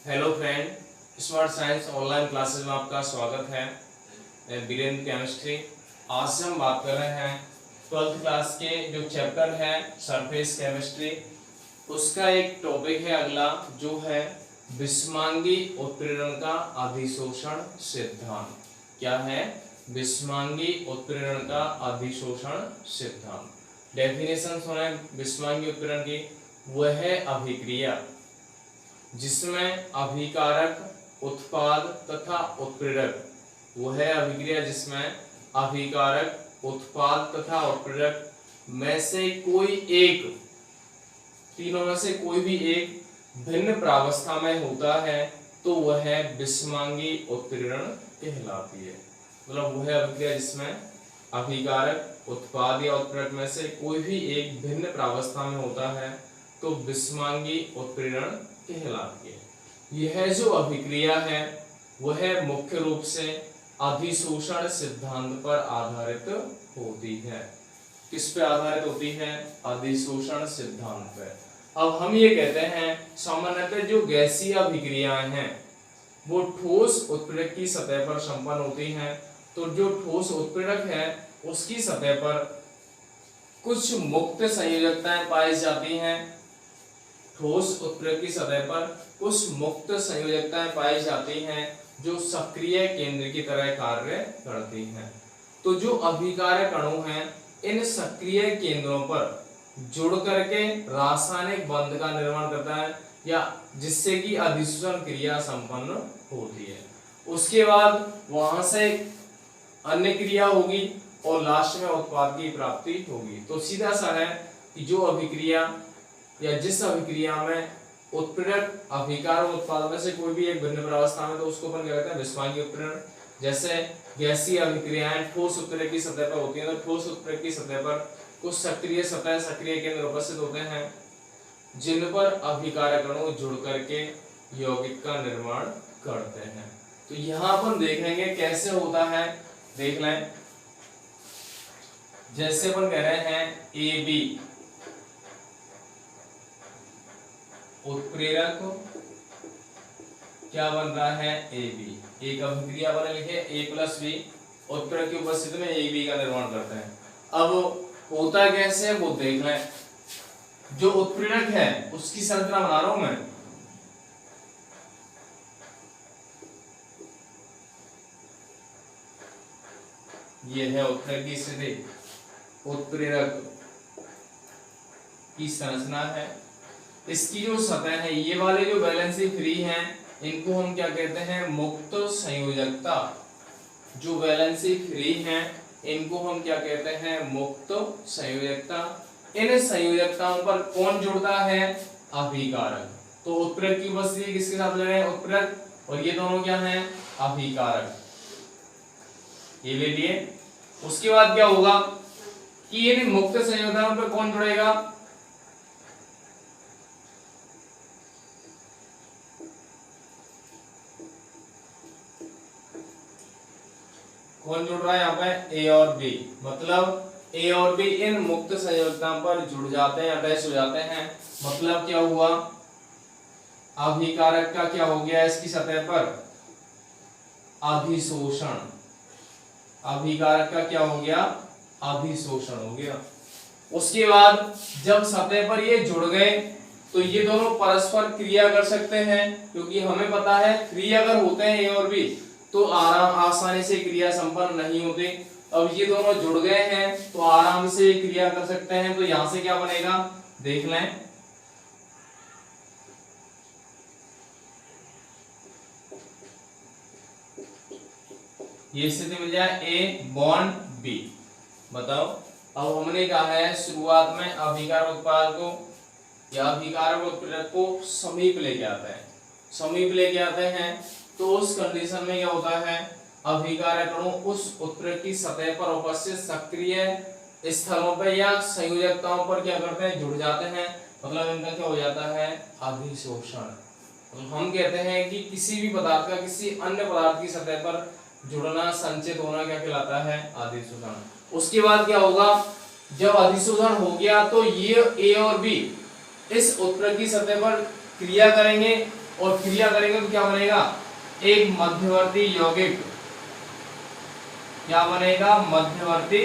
Hello friend, smart science online classes में आपका स्वागत है। मैं वीरेंद्र केमिस्ट्री। आज हम बात कर रहे हैं 12th क्लास के जो चैप्टर है सरफेस केमिस्ट्री, उसका एक टॉपिक है अगला जो है विषमांगी उत्प्रेरण का अधिशोषण सिद्धांत। क्या है? विषमांगी उत्प्रेरण का अधिशोषण सिद्धांत। डेफिनेशन सुना है विषमांगी उत्प्रेरण की। वह अभिक्रिया जिसमें अभिकारक उत्पाद तथा उत्प्रेरक, वह अभिक्रिया जिसमें अभिकारक उत्पाद तथा उत्प्रेरक में से कोई एक, तीनों में से कोई भी एक भिन्न प्रावस्था में होता है तो वह विषमांगी उत्प्रेरण कहलाती है। मतलब वह अभिक्रिया जिसमें अभिकारक उत्पाद या उत्प्रेरक में से कोई भी एक भिन्न प्रावस्था में होता है तो विषमांगी उत्प्रेरण कहलाती है। यह जो अभिक्रिया है वह मुख्य रूप से अधिशोषण सिद्धांत पर आधारित होती है। किस पे आधारित होती है? अधिशोषण सिद्धांत पर। अब हम ये कहते हैं सामान्यतः जो गैसीय अभिक्रियाएं हैं वो ठोस उत्प्रेरक की सतह पर संपन्न होती हैं। तो जो ठोस उत्प्रेरक है उसकी सतह पर कुछ मुक्त संयोजकताएं पाई जाती हैं। ठोस उत्प्रेरक की सतह पर कुछ मुक्त संयोजकताएं पाई जाती हैं जो सक्रिय केंद्र की तरह कार्य करती हैं। तो जो अभिकारक अणु हैं इन सक्रिय केंद्रों पर जुड़ करके रासायनिक बंध का निर्माण करता है या जिससे कि अधिशोषण क्रिया संपन्न होती है। उसके बाद वहां से अन्य क्रिया होगी और लास्ट में उत्पाद की प्राप्ति होगी। तो सीधा सा है कि जो अभिक्रिया या जिस अभिक्रिया में उत्प्रेरक अभिकारक उत्पाद में से कोई भी एक भिन्न प्रावस्था में तो उसको अपन क्या कहते हैं? विषमांगी उत्प्रेरण। जैसे गैसीय अभिक्रियाएं ठोस उत्प्रेरक की सतह पर होती हैं तो ठोस उत्प्रेरक की सतह पर कुछ सक्रिय सतह सक्रिय केंद्र उपस्थित होते हैं जिन पर अभिकारक अणु जुड़ करके यौगिक का निर्माण करते हैं। तो यहाँ अपन देखेंगे कैसे होता है, देख लें। जैसे अपन कह रहे हैं ए बी उत्प्रेरक क्या बन रहा है? A B. एक अभिक्रिया बने लिखे ए प्लस बी, उत्प्रेरक की उपस्थिति में ए बी का निर्माण करते हैं। अब होता कैसे है वो देख लें। जो उत्प्रेरक है उसकी संरचना बना रहा हूं मैं। ये है उत्प्रेरक की स्थिति, उत्प्रेरक की संरचना है। इसकी जो सतह है, ये वाले जो वैलेंसी फ्री हैं इनको हम क्या कहते हैं? मुक्त संयोजकता। जो वैलेंसी फ्री हैं इनको हम क्या कहते हैं? मुक्त संयोजकता। इन संयोजकताओं पर कौन जुड़ता है? अभिकारक। तो उत्प्रेरक की उपस्थिति किसके साथ ले रहे हैं? उत्प्रेरक। और ये दोनों क्या हैं? अभिकारक। ये ले लिए। उसके बाद क्या होगा कि ये मुक्त संयोजकताओं पर कौन जुड़ेगा? कौन जुड़ रहा है यहाँ पे? ए और बी। मतलब ए और बी इन मुक्त संयोजकताओं पर जुड़ जाते हैं, अटैच हो जाते हैं। मतलब क्या हुआ? अभिकारक का क्या हो गया इसकी सतह पर? अधिशोषण। अभिकारक का क्या हो गया? अधिशोषण हो गया। उसके बाद जब सतह पर ये जुड़ गए तो ये दोनों परस्पर क्रिया कर सकते हैं, क्योंकि हमें पता है फ्री अगर होते हैं ए और बी तो आसानी से क्रिया संपन्न नहीं होती। अब ये दोनों जुड़ गए हैं तो आराम से क्रिया कर सकते हैं। तो यहां से क्या बनेगा देख लें। ये स्थिति मिल जाए ए बॉन्ड बी। बताओ, अब हमने कहा है शुरुआत में अभिकारक उत्पाद को या अभिकारक उत्प्रेरक को समीप लेके आते हैं। समीप लेके आते हैं तो उस कंडीशन में क्या होता है? अभिकारक अणु उस उत्प्रेरक की सतह पर उपस्थित सक्रिय स्थलों पर या संयोजकताओं पर क्या करते हैं? जुड़ जाते हैं। मतलब इनका क्या हो जाता है? अधिशोषण। तो हम कहते हैं कि किसी भी पदार्थ का किसी अन्य पदार्थ की सतह पर जुड़ना, संचित होना क्या कहलाता है? अधिशोषण। उसके बाद क्या होगा? जब अधिशोषण हो गया तो ये ए और बी इस उत्प्रेरक की सतह पर क्रिया करेंगे और क्रिया करेंगे तो क्या बनेगा, एक मध्यवर्ती यौगिक, क्या बनेगा, मध्यवर्ती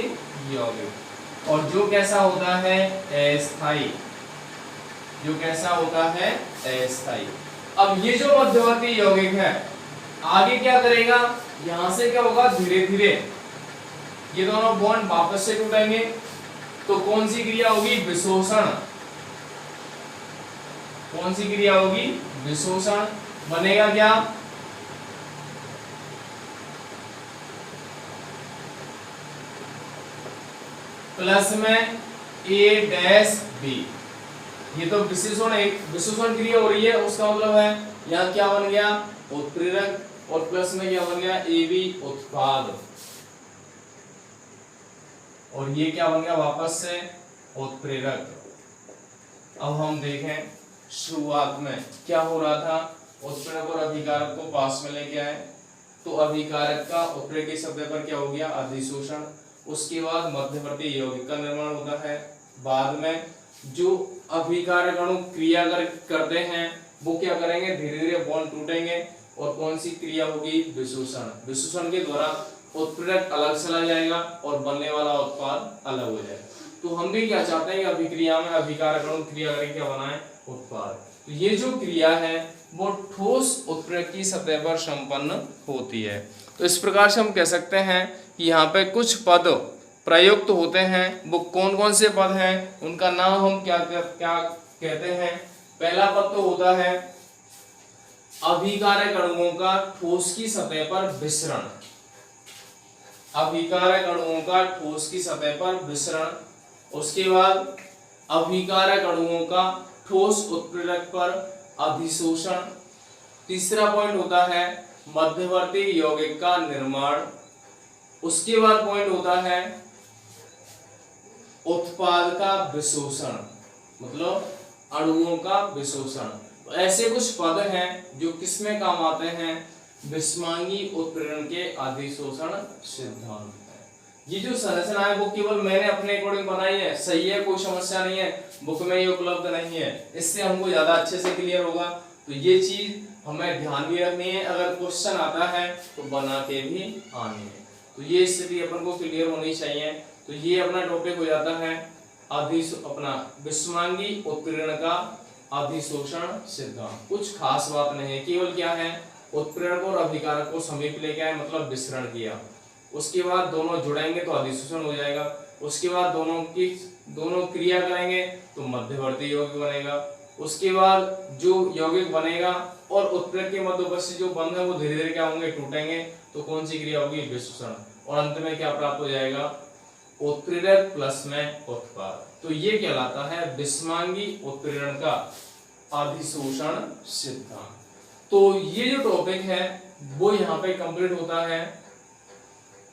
यौगिक। और जो कैसा होता है, अस्थायी, जो कैसा होता है, अस्थायी। अब ये जो मध्यवर्ती यौगिक है आगे क्या करेगा, यहां से क्या होगा, धीरे धीरे ये दोनों बॉन्ड वापस से टूटेंगे, तो कौन सी क्रिया होगी, विशोषण। कौन सी क्रिया होगी, विशोषण। बनेगा क्या, प्लस में A-B। ये तो विशोषण, एक विशोषण क्रिया हो रही है, उसका मतलब है यहाँ क्या बन गया, उत्प्रेरक, और प्लस में क्या बन गया, AB उत्पाद, और ये क्या बन गया वापस से, उत्प्रेरक। अब हम देखें शुरुआत में क्या हो रहा था, उत्प्रेरक और अभिकारक को पास में लेके आए, तो अभिकारक का उत्प्रेरक के शब्द पर क्या हो गया, अधिशोषण। उसके बाद मध्यवर्ती यौगिक का निर्माण होता है। बाद में जो अभिकारक अणु क्रिया करते हैं वो क्या करेंगे, धीरे धीरे बॉन्ड टूटेंगे, और कौन सी क्रिया होगी, विशोषण। विशोषण के द्वारा उत्प्रेरक अलग चला जाएगा और बनने वाला उत्पाद अलग हो जाएगा। तो हम भी क्या चाहते हैं कि अभिक्रिया में अभिकारक अणु क्रिया करके क्या बनाए, उत्पाद। तो ये जो क्रिया है वो ठोस उत्प्रेरक की सतह पर संपन्न होती है। तो इस प्रकार से हम कह सकते हैं कि यहाँ पे कुछ पद प्रयुक्त होते हैं। वो कौन कौन से पद हैं, उनका नाम हम क्या कहते हैं। पहला पद तो होता है अभिकारक अणुओं का ठोस की सतह पर विसरण। अभिकारक अणुओं का ठोस की सतह पर विसरण। उसके बाद अभिकारक अणुओं का ठोस उत्प्रेरक पर अधिशोषण। तीसरा पॉइंट होता है मध्यवर्ती यौगिक का निर्माण। उसके बाद पॉइंट होता है उत्पाद का विशोषण, मतलब अणुओं का विशोषण। तो ऐसे कुछ पद हैं जो किसमें काम आते हैं, विषमांगी उत्प्रेरण के अधिशोषण सिद्धांत है। ये जो संरचना है वो केवल मैंने अपने अकॉर्डिंग बनाई है, सही है, कोई समस्या नहीं है, बुक में ये उपलब्ध नहीं है, इससे हमको ज्यादा अच्छे से क्लियर होगा। तो ये चीज हमें ध्यान भी रखनी है, अगर क्वेश्चन आता है तो बना के भी आनी है। तो ये स्थिति अपन को क्लियर होनी चाहिए। तो ये अपना टॉपिक हो जाता है अपना विषमांगी उत्प्रेरण का अधिशोषण सिद्धांत। कुछ खास बात नहीं है, केवल क्या है, उत्प्रेरक और अभिकारक को समीप लेके आए, मतलब विसरण किया। उसके बाद दोनों जुड़ेंगे तो अधिशोषण हो जाएगा। उसके बाद दोनों क्रिया करेंगे तो मध्यवर्ती यौगिक बनेगा। उसके बाद जो यौगिक बनेगा और उत्प्रेरक के मध्य उपस्थित जो बंध है वो धीरे धीरे क्या होंगे, टूटेंगे, तो कौन सी क्रिया होगी, विशोषण। और अंत में क्या प्राप्त हो जाएगा, उत्प्रेरक प्लस में उत्पाद। तो ये कहलाता है विषमांगी उत्प्रेरण का अधिशोषण सिद्धांत। तो ये जो टॉपिक है वो यहाँ पे कंप्लीट होता है।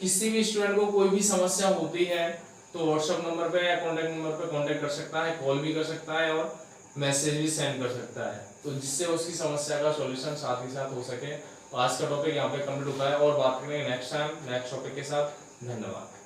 किसी भी स्टूडेंट को कोई भी समस्या होती है तो व्हाट्सएप नंबर पे या कॉन्टेक्ट नंबर पे कांटेक्ट कर सकता है, कॉल भी कर सकता है और मैसेज भी सेंड कर सकता है, तो जिससे उसकी समस्या का सॉल्यूशन साथ ही साथ हो सके। तो आज का टॉपिक यहाँ पे कंप्लीट होता है और बात करेंगे नेक्स्ट टाइम नेक्स्ट टॉपिक के साथ। धन्यवाद।